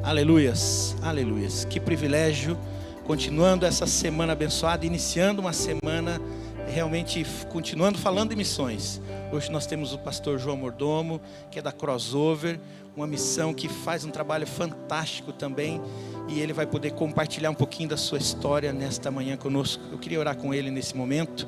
Aleluias, aleluias. Que privilégio, continuando essa semana abençoada, iniciando uma semana realmente continuando falando de missões. Hoje nós temos o pastor João Mordomo, que é da Crossover, uma missão que faz um trabalho fantástico também, e ele vai poder compartilhar um pouquinho da sua história nesta manhã conosco. Eu queria orar com ele nesse momento.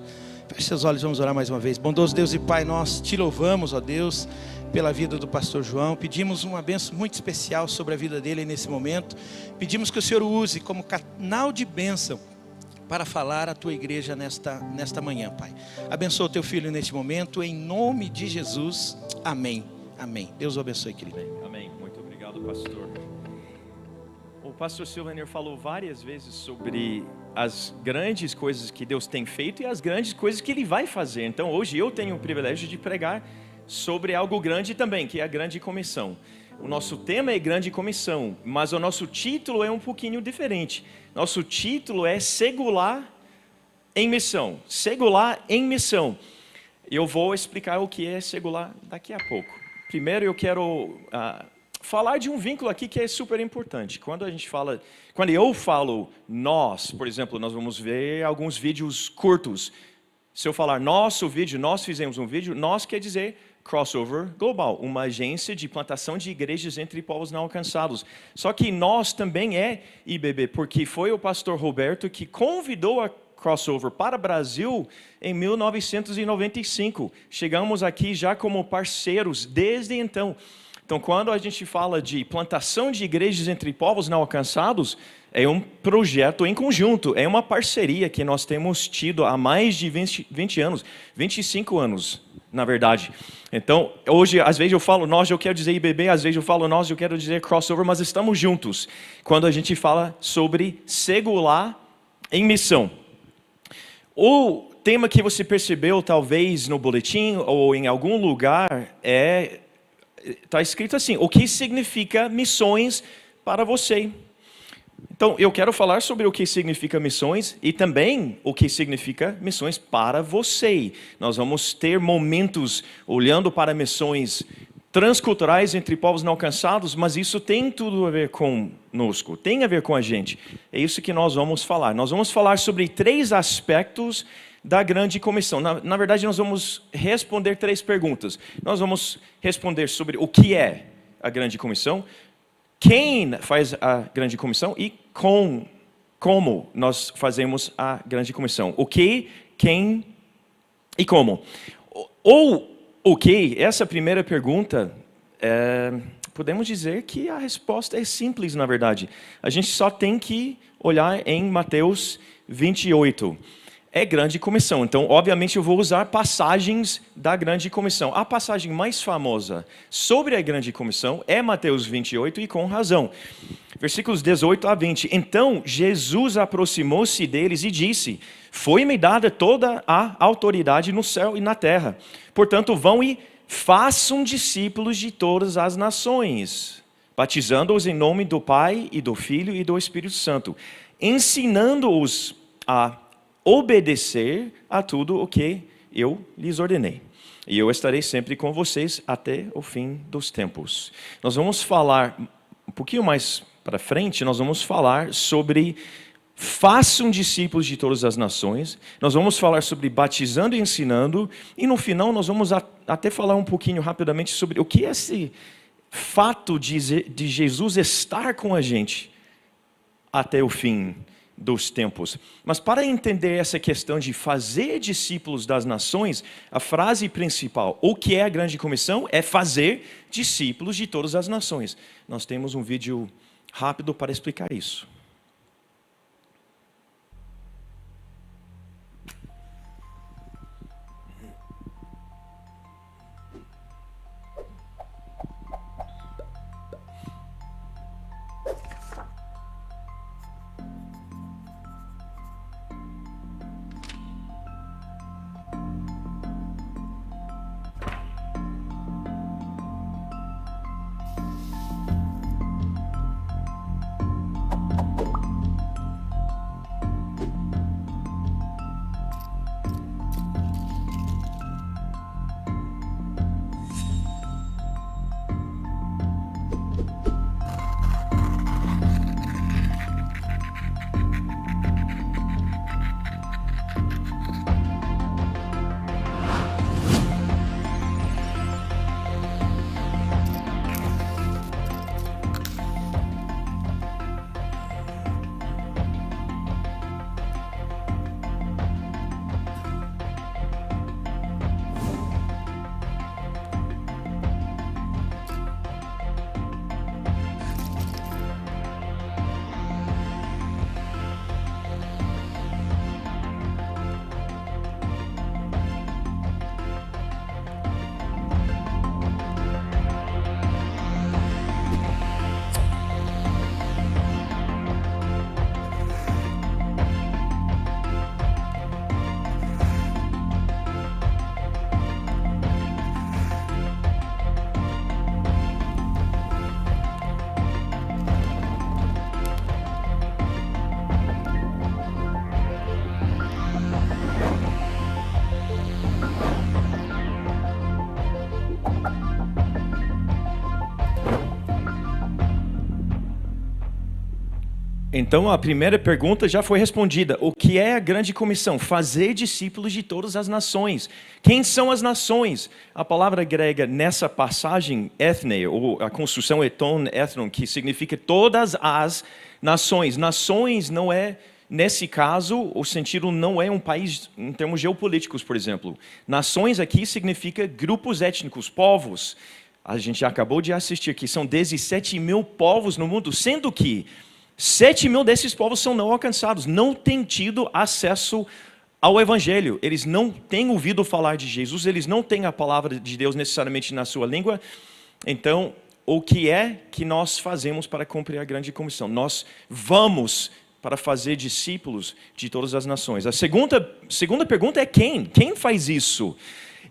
Feche seus olhos, vamos orar mais uma vez. Bondoso Deus e Pai, nós te louvamos, ó Deus, pela vida do pastor João. Pedimos uma bênção muito especial sobre a vida dele nesse momento. Pedimos que o Senhor o use como canal de bênção para falar à tua igreja nesta manhã, Pai. Abençoa o teu filho neste momento, em nome de Jesus. Amém. Amém. Deus o abençoe, querido. Amém. Muito obrigado, pastor. O pastor Silvaner falou várias vezes sobre as grandes coisas que Deus tem feito e as grandes coisas que Ele vai fazer. Então, hoje eu tenho o privilégio de pregar sobre algo grande também, que é a Grande Comissão. O nosso tema é Grande Comissão, mas o nosso título é um pouquinho diferente. Nosso título é Segular em Missão. Segular em Missão. Eu vou explicar o que é segular daqui a pouco. Primeiro eu quero falar de um vínculo aqui que é super importante. Quando eu falo nós, por exemplo, nós vamos ver alguns vídeos curtos. Se eu falar nosso vídeo, nós fizemos um vídeo, nós quer dizer Crossover Global, uma agência de plantação de igrejas entre povos não alcançados. Só que nós também é IBB, porque foi o pastor Roberto que convidou a Crossover para o Brasil em 1995. Chegamos aqui já como parceiros desde então. Então, quando a gente fala de plantação de igrejas entre povos não alcançados, é um projeto em conjunto, é uma parceria que nós temos tido há mais de 20 anos, 25 anos, na verdade. Então, hoje, às vezes eu falo nós, eu quero dizer IBB, às vezes eu falo nós, eu quero dizer Crossover, mas estamos juntos quando a gente fala sobre segular em missão. O tema que você percebeu, talvez no boletim ou em algum lugar, está escrito assim: o que significa missões para você? Então, eu quero falar sobre o que significa missões e também o que significa missões para você. Nós vamos ter momentos olhando para missões transculturais entre povos não alcançados, mas isso tem tudo a ver conosco, tem a ver com a gente. É isso que nós vamos falar. Nós vamos falar sobre 3 aspectos da Grande Comissão. Na verdade, nós vamos responder 3 perguntas. Nós vamos responder sobre o que é a Grande Comissão, quem faz a Grande Comissão e como nós fazemos a Grande Comissão. O que, quem e como. Ou o que, essa primeira pergunta, podemos dizer que a resposta é simples, na verdade. A gente só tem que olhar em Mateus 28. É Grande Comissão. Então, obviamente, eu vou usar passagens da Grande Comissão. A passagem mais famosa sobre a Grande Comissão é Mateus 28, e com razão. Versículos 18 a 20. Então, Jesus aproximou-se deles e disse: foi-me dada toda a autoridade no céu e na terra. Portanto, vão e façam discípulos de todas as nações, batizando-os em nome do Pai e do Filho e do Espírito Santo, ensinando-os a obedecer a tudo o que eu lhes ordenei. E eu estarei sempre com vocês até o fim dos tempos. Nós vamos falar, um pouquinho mais para frente, nós vamos falar sobre façam discípulos de todas as nações. Nós vamos falar sobre batizando e ensinando. E no final nós vamos até falar um pouquinho rapidamente sobre o que é esse fato de Jesus estar com a gente até o fim dos tempos. Mas para entender essa questão de fazer discípulos das nações, a frase principal, o que é a Grande Comissão, é fazer discípulos de todas as nações. Nós temos um vídeo rápido para explicar isso. Então a primeira pergunta já foi respondida. O que é a grande comissão? Fazer discípulos de todas as nações. Quem são as nações? A palavra grega nessa passagem, ethne, ou a construção eton, ethnon, que significa todas as nações. Nações não é, nesse caso, o sentido não é um país em termos geopolíticos, por exemplo. Nações aqui significa grupos étnicos, povos. A gente acabou de assistir aqui, são 17 mil povos no mundo, sendo que 7 mil desses povos são não alcançados, não têm tido acesso ao Evangelho. Eles não têm ouvido falar de Jesus, eles não têm a palavra de Deus necessariamente na sua língua. Então, o que é que nós fazemos para cumprir a grande comissão? Nós vamos para fazer discípulos de todas as nações. A segunda pergunta é quem? Quem faz isso?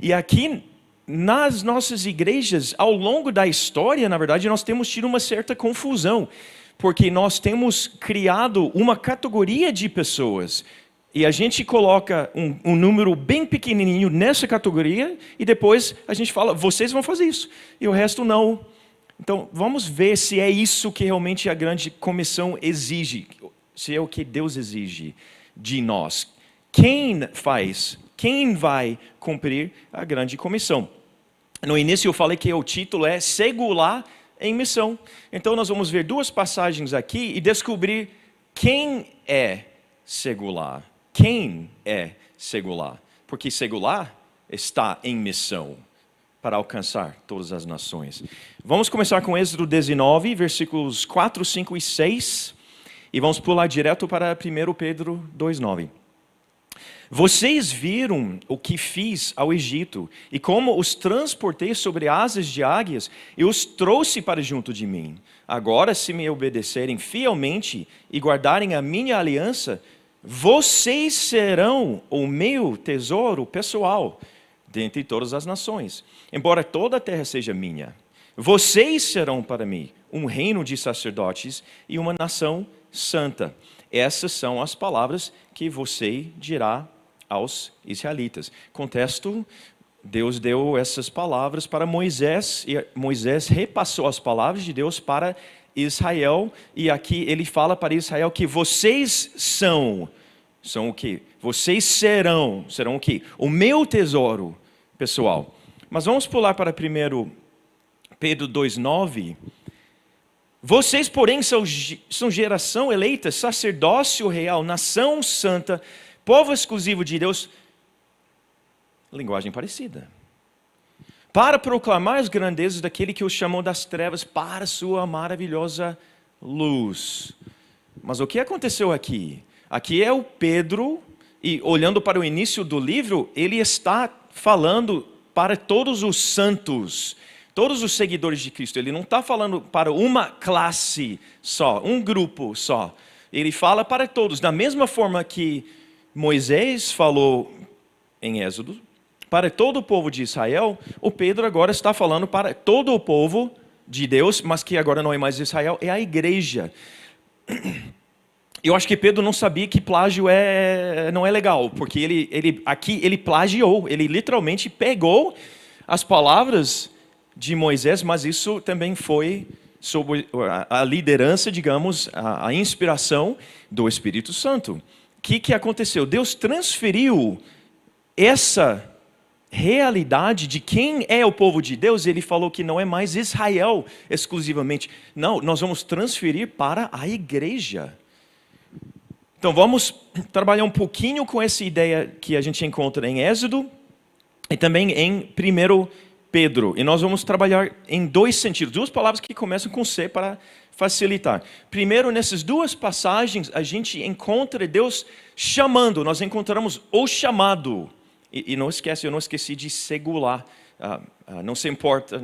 E aqui, nas nossas igrejas, ao longo da história, na verdade, nós temos tido uma certa confusão, porque nós temos criado uma categoria de pessoas e a gente coloca um número bem pequenininho nessa categoria e depois a gente fala, vocês vão fazer isso, e o resto não. Então, vamos ver se é isso que realmente a grande comissão exige, se é o que Deus exige de nós. Quem faz? Quem vai cumprir a grande comissão? No início eu falei que o título é Segular em Missão. Então nós vamos ver duas passagens aqui e descobrir quem é segular. Quem é segular? Porque segular está em missão para alcançar todas as nações. Vamos começar com Êxodo 19, versículos 4, 5 e 6. E vamos pular direto para 1 Pedro 2,9. Vocês viram o que fiz ao Egito, e como os transportei sobre asas de águias, e os trouxe para junto de mim. Agora, se me obedecerem fielmente e guardarem a minha aliança, vocês serão o meu tesouro pessoal dentre todas as nações. Embora toda a terra seja minha, vocês serão para mim um reino de sacerdotes e uma nação santa. Essas são as palavras que você dirá aos israelitas. Contexto, Deus deu essas palavras para Moisés, e Moisés repassou as palavras de Deus para Israel, e aqui ele fala para Israel que vocês são o quê? Vocês serão o quê? O meu tesouro pessoal. Mas vamos pular para 1 Pedro 2,9. Vocês, porém, são geração eleita, sacerdócio real, nação santa, povo exclusivo de Deus, linguagem parecida, para proclamar as grandezas daquele que os chamou das trevas para sua maravilhosa luz. Mas o que aconteceu aqui? Aqui é o Pedro, e olhando para o início do livro, ele está falando para todos os santos, todos os seguidores de Cristo. Ele não está falando para uma classe só, um grupo só. Ele fala para todos, da mesma forma que Moisés falou em Êxodo, para todo o povo de Israel, o Pedro agora está falando para todo o povo de Deus, mas que agora não é mais Israel, é a igreja. Eu acho que Pedro não sabia que plágio não é legal, porque ele plagiou, ele literalmente pegou as palavras de Moisés, mas isso também foi sob a liderança, digamos, a inspiração do Espírito Santo. O que aconteceu? Deus transferiu essa realidade de quem é o povo de Deus. Ele falou que não é mais Israel exclusivamente. Não, nós vamos transferir para a igreja. Então vamos trabalhar um pouquinho com essa ideia que a gente encontra em Êxodo e também em 1 Pedro. E nós vamos trabalhar em dois sentidos, duas palavras que começam com C para facilitar. Primeiro, nessas duas passagens, a gente encontra Deus chamando, nós encontramos o chamado. E não esquece, eu não esqueci de segular. Não se importa,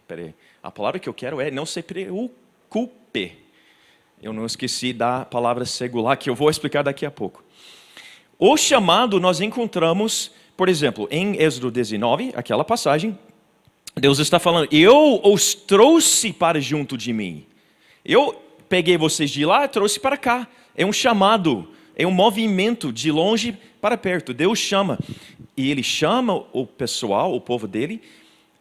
peraí, a palavra que eu quero é não se preocupe. Eu não esqueci da palavra segular, que eu vou explicar daqui a pouco. O chamado nós encontramos, por exemplo, em Êxodo 19, aquela passagem, Deus está falando, eu os trouxe para junto de mim. Eu peguei vocês de lá e trouxe para cá. É um chamado, é um movimento de longe para perto. Deus chama. E Ele chama o pessoal, o povo dele,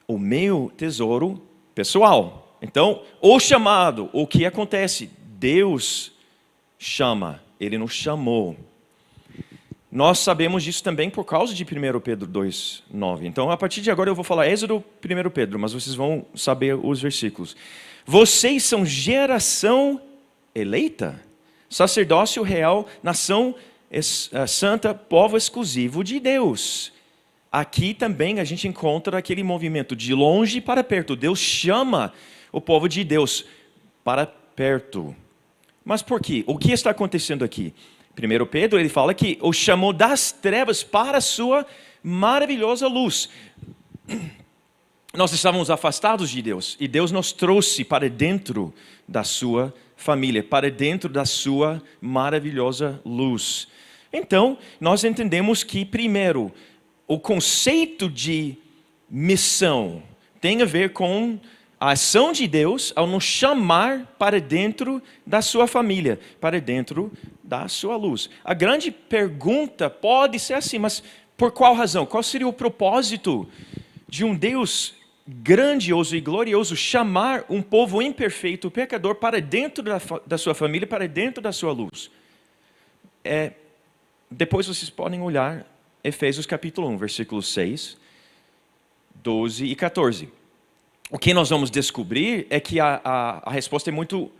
o meu tesouro pessoal. Então, o chamado, o que acontece? Deus chama, Ele nos chamou. Nós sabemos disso também por causa de 1 Pedro 2:9. Então, a partir de agora eu vou falar Êxodo, 1 Pedro, mas vocês vão saber os versículos. Vocês são geração eleita, sacerdócio real, nação santa, povo exclusivo de Deus. Aqui também a gente encontra aquele movimento de longe para perto. Deus chama o povo de Deus para perto. Mas por quê? O que está acontecendo aqui? 1 Pedro, ele fala que o chamou das trevas para a sua maravilhosa luz. Nós estávamos afastados de Deus, e Deus nos trouxe para dentro da sua família, para dentro da sua maravilhosa luz. Então, nós entendemos que, primeiro, o conceito de missão tem a ver com a ação de Deus ao nos chamar para dentro da sua família, para dentro da sua luz. A grande pergunta pode ser assim, mas por qual razão? Qual seria o propósito de um Deus grandioso e glorioso chamar um povo imperfeito, pecador, para dentro da sua família, para dentro da sua luz? Depois vocês podem olhar Efésios capítulo 1, versículos 6, 12 e 14. O que nós vamos descobrir é que a resposta é muito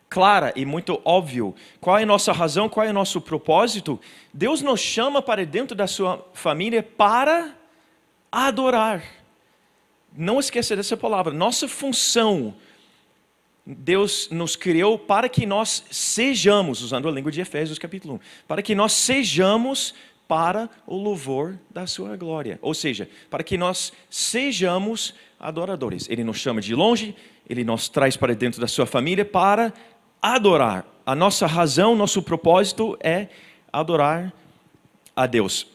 clara e muito óbvia. Qual é a nossa razão, qual é o nosso propósito? Deus nos chama para dentro da sua família para adorar. Não esqueça dessa palavra. Nossa função, Deus nos criou para que nós sejamos, usando a língua de Efésios capítulo 1, para que nós sejamos para o louvor da sua glória. Ou seja, para que nós sejamos adoradores. Ele nos chama de longe, Ele nos traz para dentro da sua família para adorar. A nossa razão, nosso propósito é adorar a Deus.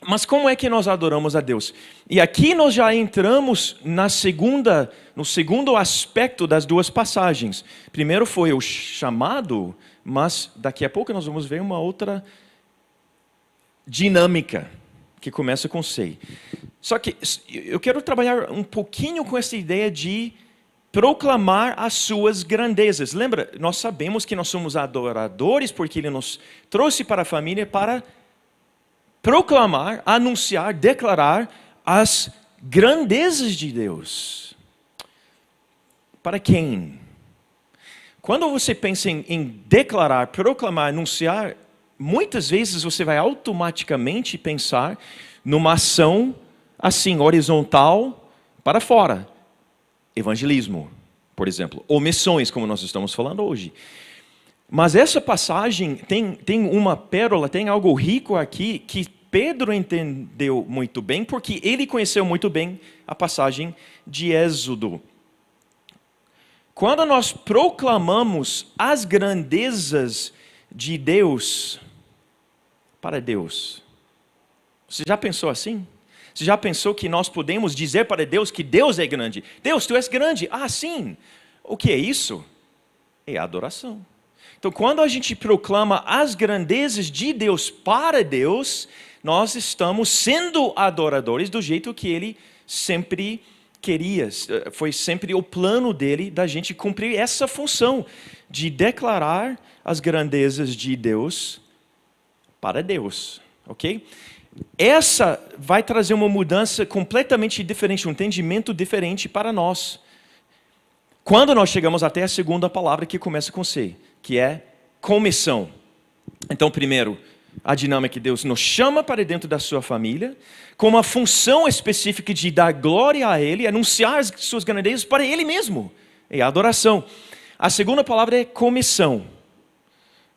Mas como é que nós adoramos a Deus? E aqui nós já entramos no segundo aspecto das duas passagens. Primeiro foi o chamado, mas daqui a pouco nós vamos ver uma outra dinâmica que começa com sei. Só que eu quero trabalhar um pouquinho com essa ideia de proclamar as suas grandezas. Lembra, nós sabemos que nós somos adoradores porque Ele nos trouxe para a família para proclamar, anunciar, declarar as grandezas de Deus. Para quem? Quando você pensa em declarar, proclamar, anunciar, muitas vezes você vai automaticamente pensar numa ação assim, horizontal para fora. Evangelismo, por exemplo, ou missões, como nós estamos falando hoje. Mas essa passagem tem uma pérola, tem algo rico aqui que Pedro entendeu muito bem, porque ele conheceu muito bem a passagem de Êxodo. Quando nós proclamamos as grandezas de Deus para Deus, você já pensou assim? Você já pensou que nós podemos dizer para Deus que Deus é grande? Deus, Tu és grande. Ah, sim. O que é isso? É adoração. Então, quando a gente proclama as grandezas de Deus para Deus, nós estamos sendo adoradores do jeito que Ele sempre queria. Foi sempre o plano dele da gente cumprir essa função de declarar as grandezas de Deus para Deus, ok? Essa vai trazer uma mudança completamente diferente, um entendimento diferente para nós. Quando nós chegamos até a segunda palavra que começa com C, que é comissão. Então, primeiro, a dinâmica que Deus nos chama para dentro da sua família, com uma função específica de dar glória a Ele, anunciar as suas grandezas para Ele mesmo. É a adoração. A segunda palavra é comissão.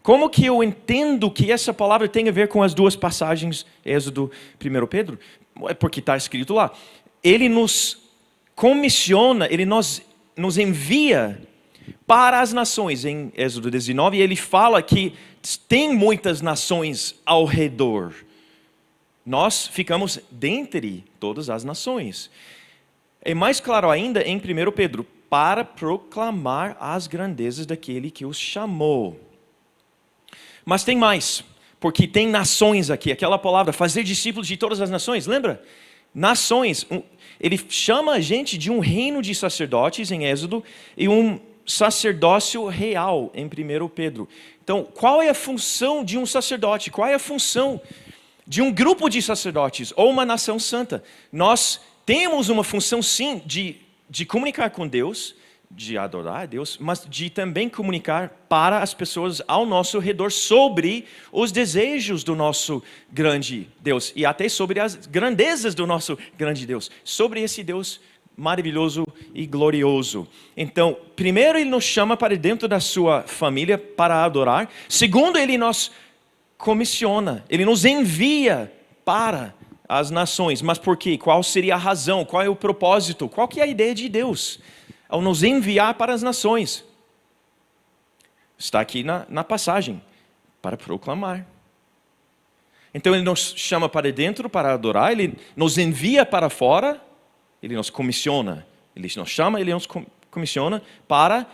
Como que eu entendo que essa palavra tem a ver com as duas passagens, Êxodo, 1 Pedro? É porque está escrito lá. Ele nos comissiona, Ele nos envia para as nações. Em Êxodo 19, ele fala que tem muitas nações ao redor. Nós ficamos dentre todas as nações. É mais claro ainda em 1 Pedro, para proclamar as grandezas daquele que os chamou. Mas tem mais, porque tem nações aqui, aquela palavra, fazer discípulos de todas as nações, lembra? Nações, ele chama a gente de um reino de sacerdotes em Êxodo e um sacerdócio real em 1 Pedro. Então, qual é a função de um sacerdote? Qual é a função de um grupo de sacerdotes ou uma nação santa? Nós temos uma função, sim, de comunicar com Deus, de adorar a Deus, mas de também comunicar para as pessoas ao nosso redor sobre os desejos do nosso grande Deus e até sobre as grandezas do nosso grande Deus, sobre esse Deus maravilhoso e glorioso. Então, primeiro ele nos chama para dentro da sua família para adorar. Segundo, ele nos comissiona, ele nos envia para as nações. Mas por quê? Qual seria a razão? Qual é o propósito? Qual que é a ideia de Deus ao nos enviar para as nações? Está aqui na passagem, para proclamar. Então ele nos chama para dentro para adorar, ele nos envia para fora, ele nos comissiona. Ele nos chama, ele nos comissiona para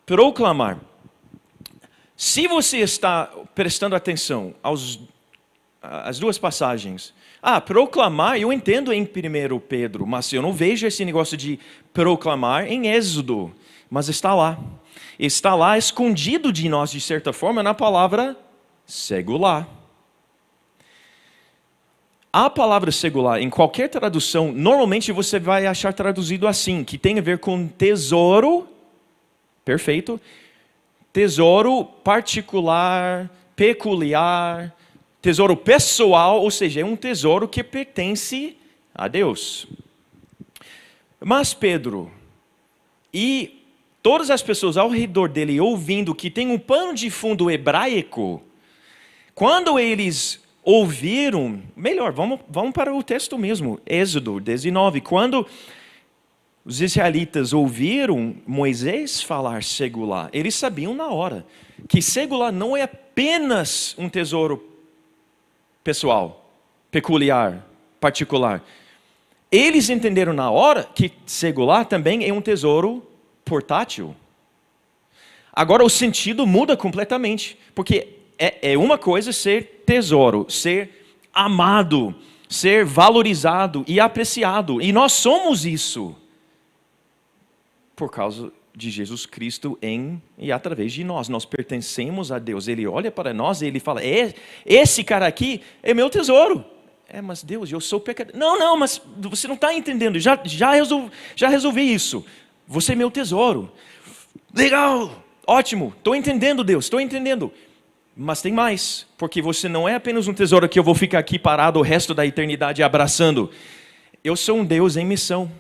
proclamar. Se você está prestando atenção às duas passagens, proclamar, eu entendo em 1 Pedro, mas eu não vejo esse negócio de proclamar em Êxodo, mas está lá escondido de nós, de certa forma, na palavra segular. A palavra segular, em qualquer tradução, normalmente você vai achar traduzido assim, que tem a ver com tesouro, perfeito, tesouro particular, peculiar, tesouro pessoal, ou seja, é um tesouro que pertence a Deus. Mas Pedro e todas as pessoas ao redor dele ouvindo que tem um pano de fundo hebraico, quando eles ouviram, melhor, vamos para o texto mesmo, Êxodo 19, quando os israelitas ouviram Moisés falar segular, eles sabiam na hora que segular não é apenas um tesouro pessoal, peculiar, particular. Eles entenderam na hora que segular também é um tesouro portátil. Agora o sentido muda completamente, porque é uma coisa ser tesouro, ser amado, ser valorizado e apreciado. E nós somos isso por causa de Jesus Cristo em e através de nós. Nós pertencemos a Deus. Ele olha para nós e ele fala, esse cara aqui é meu tesouro. Mas Deus, eu sou pecador. Não, mas você não está entendendo. Já resolvi isso. Você é meu tesouro. Legal, ótimo. Estou entendendo, Deus, estou entendendo. Mas tem mais, porque você não é apenas um tesouro que eu vou ficar aqui parado o resto da eternidade abraçando. Eu sou um Deus em missão.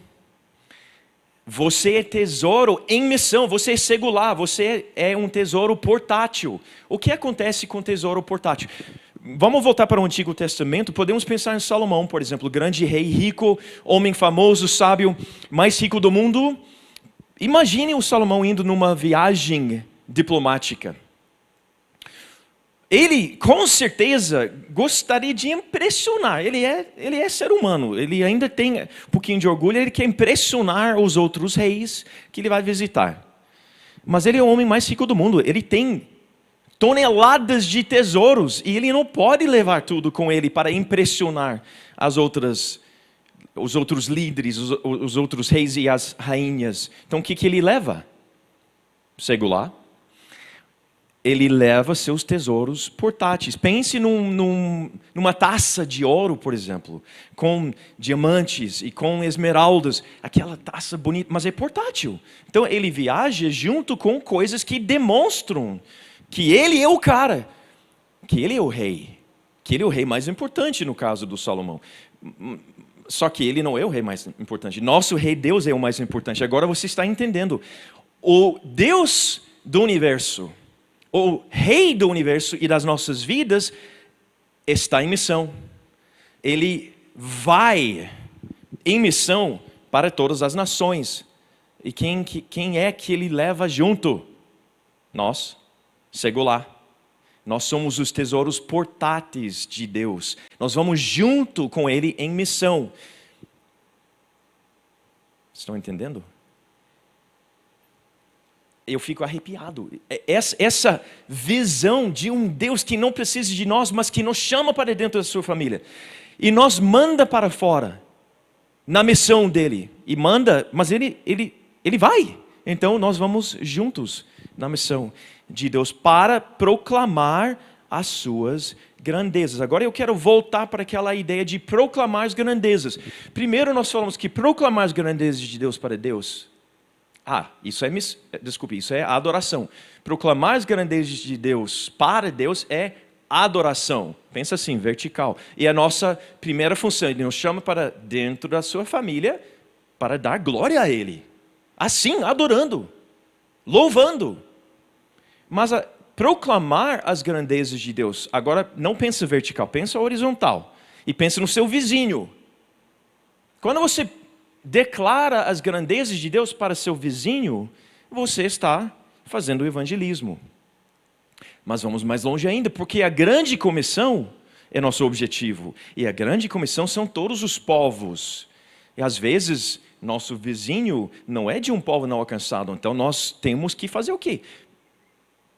Você é tesouro em missão, você é segular, você é um tesouro portátil. O que acontece com tesouro portátil? Vamos voltar para o Antigo Testamento, podemos pensar em Salomão, por exemplo, grande rei, rico, homem famoso, sábio, mais rico do mundo. Imagine o Salomão indo numa viagem diplomática. Ele, com certeza, gostaria de impressionar. Ele é ser humano. Ele ainda tem um pouquinho de orgulho. Ele quer impressionar os outros reis que ele vai visitar. Mas ele é o homem mais rico do mundo. Ele tem toneladas de tesouros. E ele não pode levar tudo com ele para impressionar os outros líderes, os outros reis e as rainhas. Então, o que ele leva? Segular. Ele leva seus tesouros portáteis. Pense numa taça de ouro, por exemplo, com diamantes e com esmeraldas. Aquela taça bonita, mas é portátil. Então ele viaja junto com coisas que demonstram que ele é o cara, que ele é o rei, que ele é o rei mais importante no caso do Salomão. Só que ele não é o rei mais importante. Nosso rei Deus é o mais importante. Agora você está entendendo. O Deus do universo, o rei do universo e das nossas vidas está em missão. Ele vai em missão para todas as nações. E quem é que ele leva junto? Nós, segular. Nós somos os tesouros portáteis de Deus. Nós vamos junto com ele em missão. Estão entendendo? Eu fico arrepiado. Essa visão de um Deus que não precisa de nós, mas que nos chama para dentro da sua família. E nos manda para fora, na missão dele. E manda, mas ele vai. Então nós vamos juntos na missão de Deus para proclamar as suas grandezas. Agora eu quero voltar para aquela ideia de proclamar as grandezas. Primeiro nós falamos que proclamar as grandezas de Deus para Deus. Isso é adoração. Proclamar as grandezas de Deus para Deus é adoração. Pensa assim, vertical. E a nossa primeira função, Ele nos chama para dentro da sua família para dar glória a Ele. Assim, adorando, louvando. Mas proclamar as grandezas de Deus, agora não pensa vertical, pensa horizontal. E pensa no seu vizinho. Quando você declara as grandezas de Deus para seu vizinho, você está fazendo o evangelismo. Mas vamos mais longe ainda, porque a grande comissão é nosso objetivo. E a grande comissão são todos os povos. E às vezes, nosso vizinho não é de um povo não alcançado. Então nós temos que fazer o quê?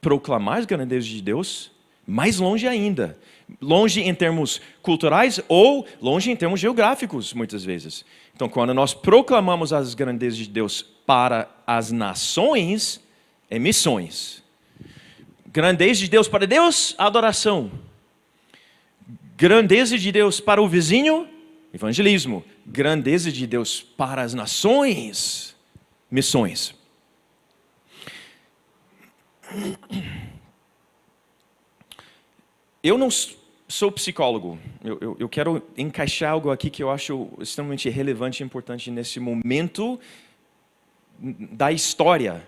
Proclamar as grandezas de Deus mais longe ainda. Longe em termos culturais ou longe em termos geográficos, muitas vezes. Então, quando nós proclamamos as grandezas de Deus para as nações, é missões. Grandeza de Deus para Deus, adoração. Grandeza de Deus para o vizinho, evangelismo. Grandeza de Deus para as nações, missões. Eu não sou psicólogo. Eu quero encaixar algo aqui que eu acho extremamente relevante e importante nesse momento da história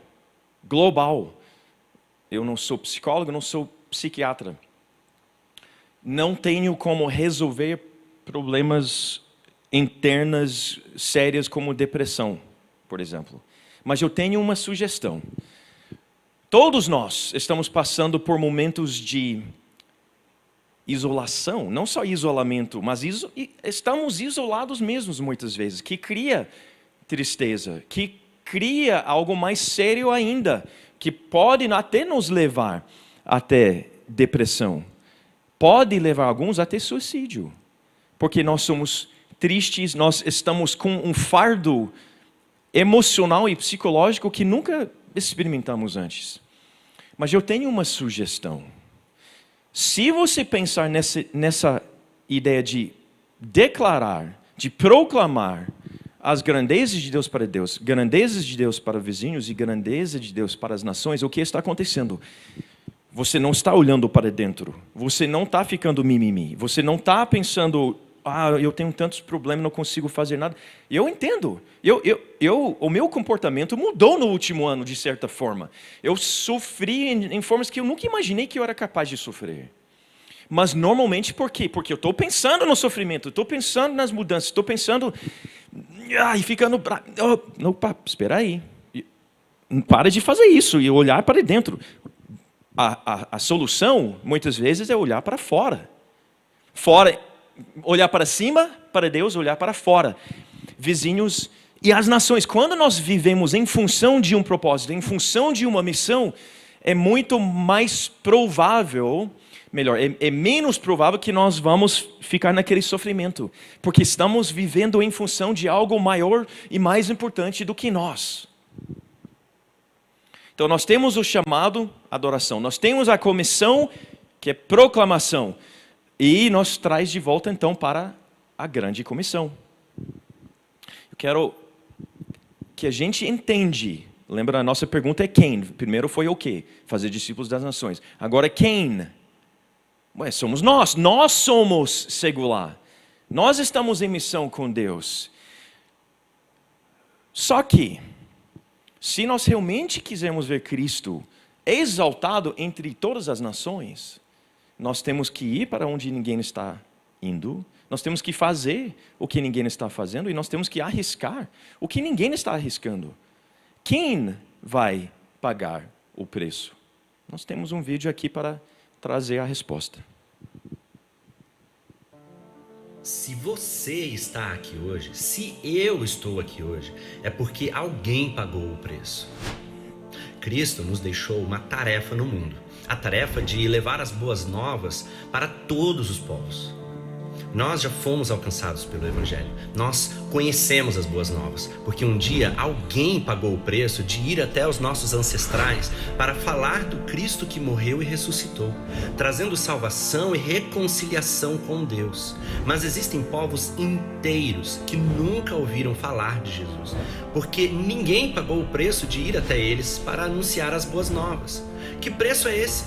global. Eu não sou psicólogo, não sou psiquiatra. Não tenho como resolver problemas internas sérias como depressão, por exemplo. Mas eu tenho uma sugestão. Todos nós estamos passando por momentos de isolação, não só isolamento, mas estamos isolados mesmos muitas vezes, que cria tristeza, que cria algo mais sério ainda, que pode até nos levar até depressão, pode levar alguns até suicídio, porque nós somos tristes, nós estamos com um fardo emocional e psicológico que nunca experimentamos antes. Mas eu tenho uma sugestão. Se você pensar nessa ideia de declarar, de proclamar as grandezas de Deus para Deus, grandezas de Deus para vizinhos e grandeza de Deus para as nações, o que está acontecendo? Você não está olhando para dentro, você não está ficando mimimi, você não está pensando, eu tenho tantos problemas, não consigo fazer nada. Eu entendo, o meu comportamento mudou no último ano, de certa forma. Eu sofri em formas que eu nunca imaginei que eu era capaz de sofrer. Mas normalmente por quê? Porque eu estou pensando no sofrimento, estou pensando nas mudanças, estou pensando... e ficando... Opa, espera aí. Para de fazer isso e olhar para dentro. A solução, muitas vezes, é olhar para fora. Olhar para cima, para Deus, olhar para fora. Vizinhos e as nações. Quando nós vivemos em função de um propósito, em função de uma missão, é muito mais provável... é menos provável que nós vamos ficar naquele sofrimento, porque estamos vivendo em função de algo maior e mais importante do que nós. Então nós temos o chamado adoração, nós temos a comissão que é proclamação, e nos traz de volta então para a grande comissão. Eu quero que a gente entenda. Lembra, a nossa pergunta é quem? Primeiro foi o quê? Fazer discípulos das nações. Agora é quem? Somos nós somos secular. Nós estamos em missão com Deus. Só que, se nós realmente quisermos ver Cristo exaltado entre todas as nações, nós temos que ir para onde ninguém está indo, nós temos que fazer o que ninguém está fazendo e nós temos que arriscar o que ninguém está arriscando. Quem vai pagar o preço? Nós temos um vídeo aqui para trazer a resposta. Se você está aqui hoje, se eu estou aqui hoje, é porque alguém pagou o preço. Cristo nos deixou uma tarefa no mundo, a tarefa de levar as boas novas para todos os povos. Nós já fomos alcançados pelo Evangelho. Nós conhecemos as boas novas, porque um dia alguém pagou o preço de ir até os nossos ancestrais para falar do Cristo que morreu e ressuscitou, trazendo salvação e reconciliação com Deus. Mas existem povos inteiros que nunca ouviram falar de Jesus, porque ninguém pagou o preço de ir até eles para anunciar as boas novas. Que preço é esse?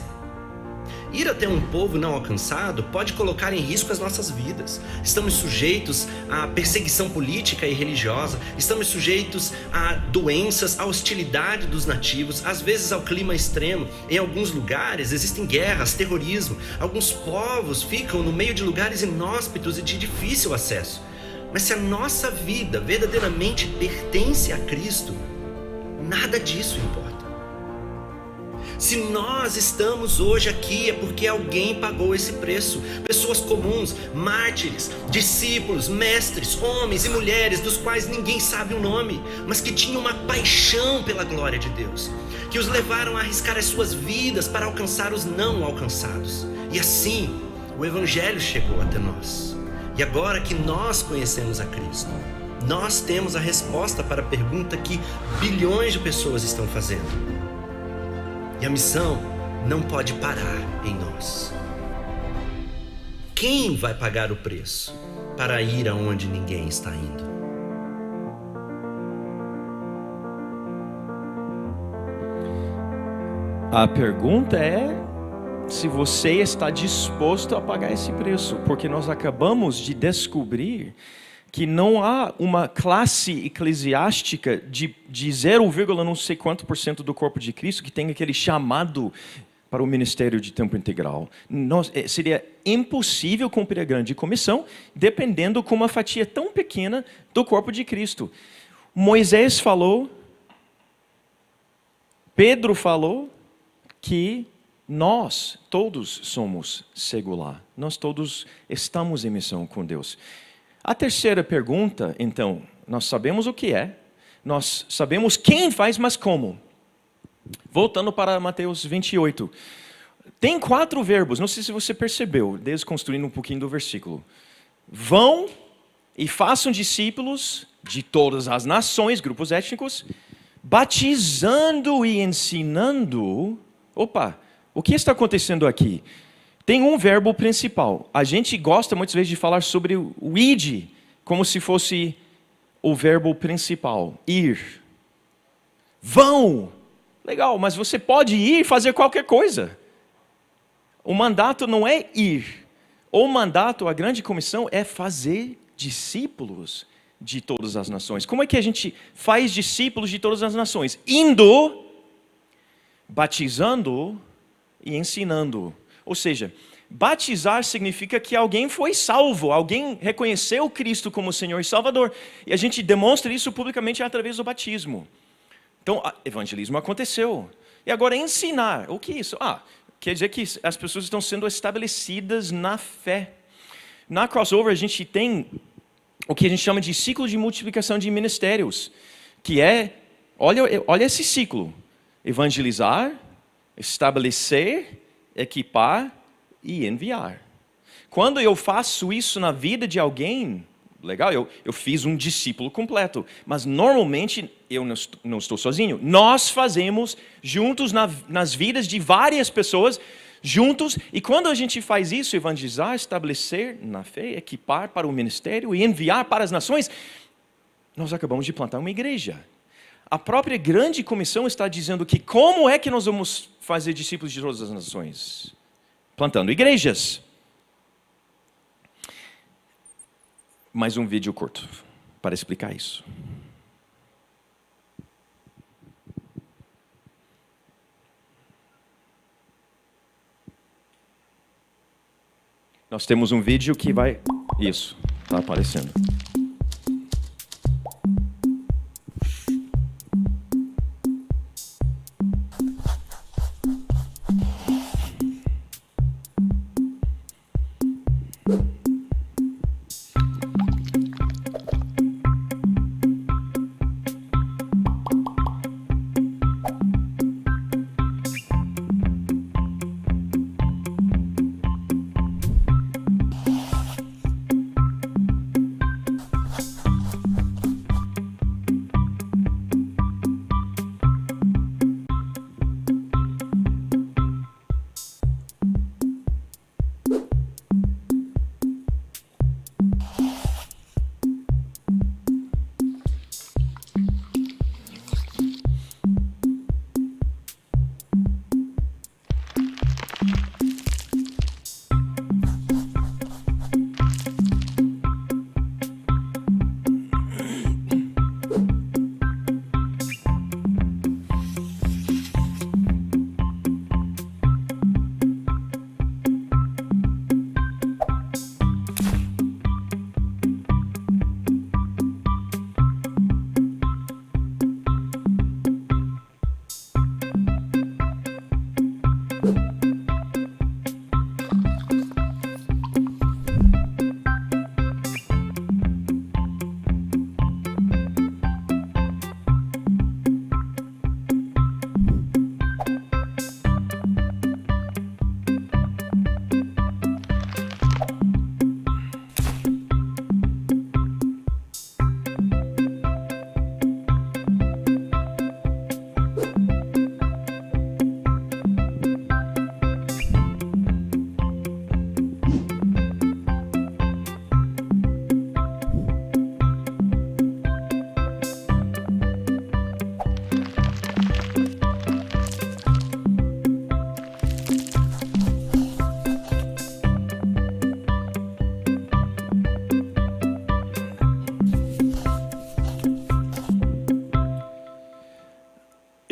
Ir até um povo não alcançado pode colocar em risco as nossas vidas. Estamos sujeitos à perseguição política e religiosa, estamos sujeitos a doenças, à hostilidade dos nativos, às vezes ao clima extremo. Em alguns lugares existem guerras, terrorismo. Alguns povos ficam no meio de lugares inóspitos e de difícil acesso. Mas se a nossa vida verdadeiramente pertence a Cristo, nada disso importa. Se nós estamos hoje aqui é porque alguém pagou esse preço. Pessoas comuns, mártires, discípulos, mestres, homens e mulheres dos quais ninguém sabe o nome, mas que tinham uma paixão pela glória de Deus, que os levaram a arriscar as suas vidas para alcançar os não alcançados. E assim, o Evangelho chegou até nós. E agora que nós conhecemos a Cristo, nós temos a resposta para a pergunta que bilhões de pessoas estão fazendo. E a missão não pode parar em nós. Quem vai pagar o preço para ir aonde ninguém está indo? A pergunta é se você está disposto a pagar esse preço, porque nós acabamos de descobrir que não há uma classe eclesiástica de 0, não sei quanto por cento do corpo de Cristo que tem aquele chamado para o ministério de tempo integral. Seria impossível cumprir a grande comissão, dependendo com uma fatia tão pequena do corpo de Cristo. Moisés falou, Pedro falou que nós todos somos secular. Nós todos estamos em missão com Deus. A terceira pergunta, então, nós sabemos o que é, nós sabemos quem faz, mas como. Voltando para Mateus 28. Tem 4 verbos, não sei se você percebeu, desconstruindo um pouquinho do versículo. Vão e façam discípulos de todas as nações, grupos étnicos, batizando e ensinando. Opa, o que está acontecendo aqui? Tem um verbo principal. A gente gosta muitas vezes de falar sobre o id, como se fosse o verbo principal, ir. Vão! Legal, mas você pode ir e fazer qualquer coisa. O mandato não é ir. O mandato, a grande comissão, é fazer discípulos de todas as nações. Como é que a gente faz discípulos de todas as nações? Indo, batizando e ensinando. Ou seja, batizar significa que alguém foi salvo, alguém reconheceu Cristo como Senhor e Salvador. E a gente demonstra isso publicamente através do batismo. Então, evangelismo aconteceu. E agora ensinar, o que é isso? Quer dizer que as pessoas estão sendo estabelecidas na fé. Na Crossover a gente tem o que a gente chama de ciclo de multiplicação de ministérios, que é, olha esse ciclo, evangelizar, estabelecer, equipar e enviar. Quando eu faço isso na vida de alguém, legal, eu fiz um discípulo completo, mas normalmente eu não estou sozinho. Nós fazemos juntos nas vidas de várias pessoas, juntos, e quando a gente faz isso, evangelizar, estabelecer na fé, equipar para o ministério e enviar para as nações, nós acabamos de plantar uma igreja. A própria grande comissão está dizendo que como é que nós vamos fazer discípulos de todas as nações? Plantando igrejas. Mais um vídeo curto para explicar isso. Nós temos um vídeo que vai... Isso, está aparecendo.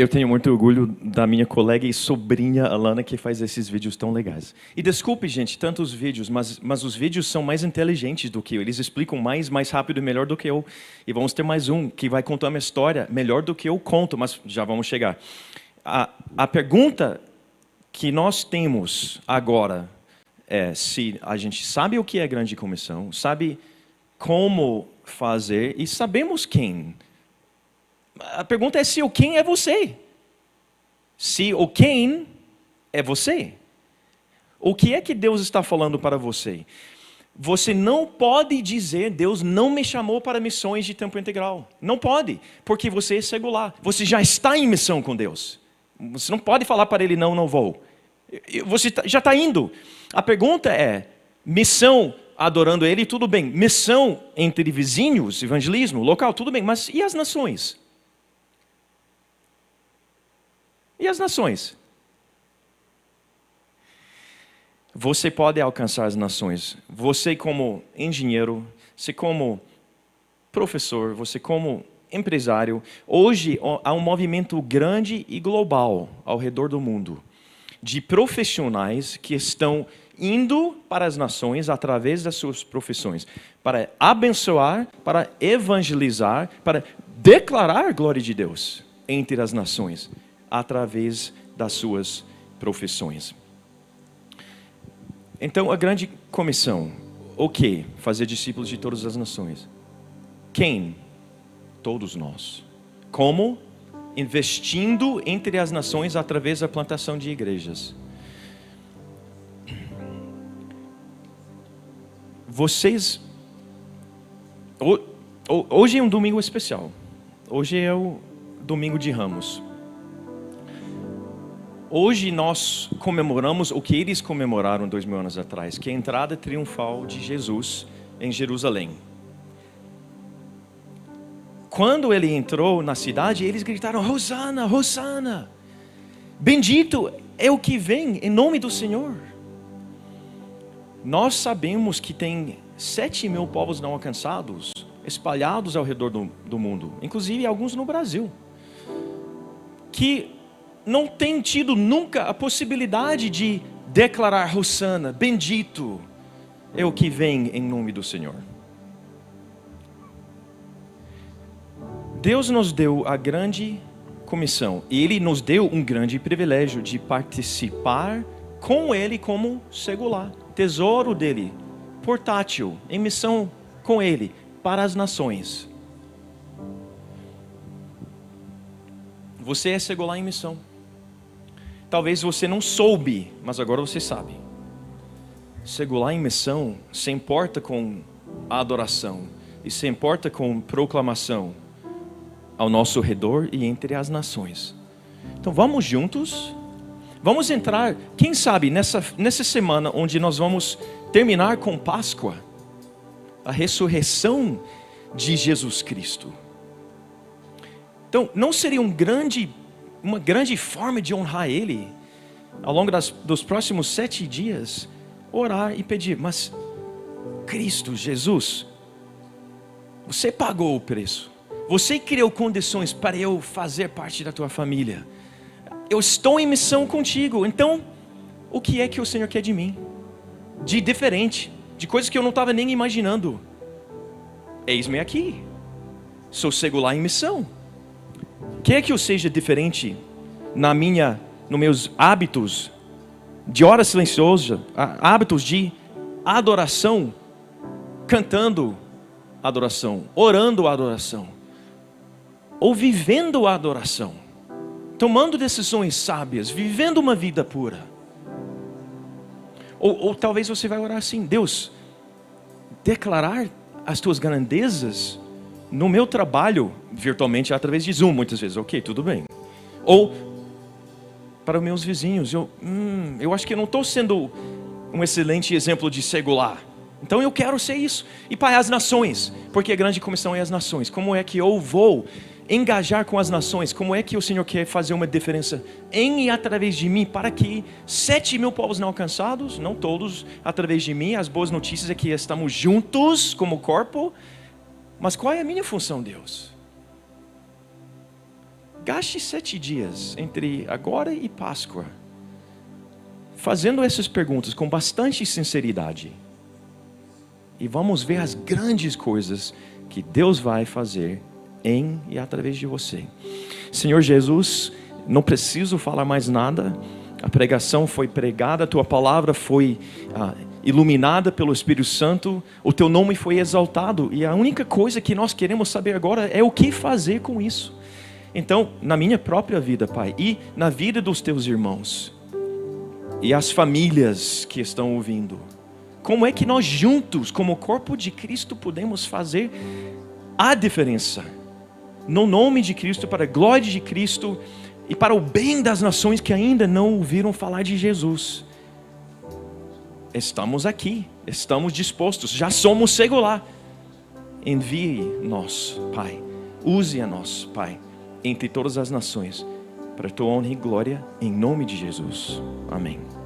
Eu tenho muito orgulho da minha colega e sobrinha Alana, que faz esses vídeos tão legais. E desculpe, gente, tantos vídeos, mas os vídeos são mais inteligentes do que eu. Eles explicam mais rápido e melhor do que eu. E vamos ter mais um que vai contar uma história melhor do que eu conto, mas já vamos chegar. A pergunta que nós temos agora é se a gente sabe o que é a grande comissão, sabe como fazer e sabemos quem. A pergunta é se o quem é você. Se o quem é você. O que é que Deus está falando para você? Você não pode dizer, Deus não me chamou para missões de tempo integral. Não pode, porque você é secular. Você já está em missão com Deus. Você não pode falar para Ele, não vou. Você já está indo. A pergunta é, missão adorando Ele, tudo bem. Missão entre vizinhos, evangelismo, local, tudo bem. Mas e as nações? E as nações? Você pode alcançar as nações. Você como engenheiro, você como professor, você como empresário. Hoje há um movimento grande e global ao redor do mundo de profissionais que estão indo para as nações através das suas profissões, para abençoar, para evangelizar, para declarar a glória de Deus entre as nações, através das suas profissões. Então, a grande comissão, o quê? Fazer discípulos de todas as nações. Quem? Todos nós. Como? Investindo entre as nações através da plantação de igrejas. Vocês... Hoje é um domingo especial. Hoje é o domingo de Ramos. Hoje nós comemoramos o que eles comemoraram 2000 anos atrás, que é a entrada triunfal de Jesus em Jerusalém. Quando ele entrou na cidade, eles gritaram, Hosana, Hosana, bendito é o que vem em nome do Senhor. Nós sabemos que tem 7.000 povos não alcançados, espalhados ao redor do mundo, inclusive alguns no Brasil, que não tem tido nunca a possibilidade de declarar Hosana, bendito é o que vem em nome do Senhor. Deus nos deu a grande comissão e Ele nos deu um grande privilégio de participar com Ele como secular, tesouro dele, portátil, em missão com Ele para as nações. Você é secular em missão. Talvez você não soube, mas agora você sabe. Secular em missão se importa com a adoração e se importa com proclamação ao nosso redor e entre as nações. Então vamos juntos, vamos entrar, quem sabe nessa semana onde nós vamos terminar com Páscoa, a ressurreição de Jesus Cristo. Então não seria uma grande forma de honrar Ele, ao longo dos próximos 7 dias, orar e pedir, mas Cristo, Jesus, você pagou o preço, você criou condições para eu fazer parte da tua família, eu estou em missão contigo, então, o que é que o Senhor quer de mim? De diferente, de coisas que eu não estava nem imaginando. Eis-me aqui, sou secular em missão. Quer que eu seja diferente nos meus hábitos de hora silenciosa, hábitos de adoração, cantando adoração, orando adoração, ou vivendo a adoração, tomando decisões sábias, vivendo uma vida pura. Ou talvez você vai orar assim, Deus, declarar as tuas grandezas no meu trabalho, virtualmente através de Zoom, muitas vezes, ok, tudo bem. Ou para os meus vizinhos, eu acho que eu não estou sendo um excelente exemplo de secular. Então eu quero ser isso. E para as nações, porque a grande comissão é as nações. Como é que eu vou engajar com as nações? Como é que o Senhor quer fazer uma diferença em e através de mim, para que 7.000 povos não alcançados, não todos, através de mim, as boas notícias é que estamos juntos como corpo. Mas qual é a minha função, Deus? gaste 7 dias entre agora e Páscoa, fazendo essas perguntas com bastante sinceridade. E vamos ver as grandes coisas que Deus vai fazer em e através de você. Senhor Jesus, não preciso falar mais nada. A pregação foi pregada, a Tua palavra foi iluminada pelo Espírito Santo, o Teu nome foi exaltado. E a única coisa que nós queremos saber agora é o que fazer com isso. Então, na minha própria vida, Pai, e na vida dos Teus irmãos, e as famílias que estão ouvindo, como é que nós juntos, como corpo de Cristo, podemos fazer a diferença? No nome de Cristo, para a glória de Cristo e para o bem das nações que ainda não ouviram falar de Jesus. Estamos aqui, estamos dispostos, já somos segular. Envie-nos, Pai, use a nós, Pai, entre todas as nações, para a Tua honra e glória, em nome de Jesus. Amém.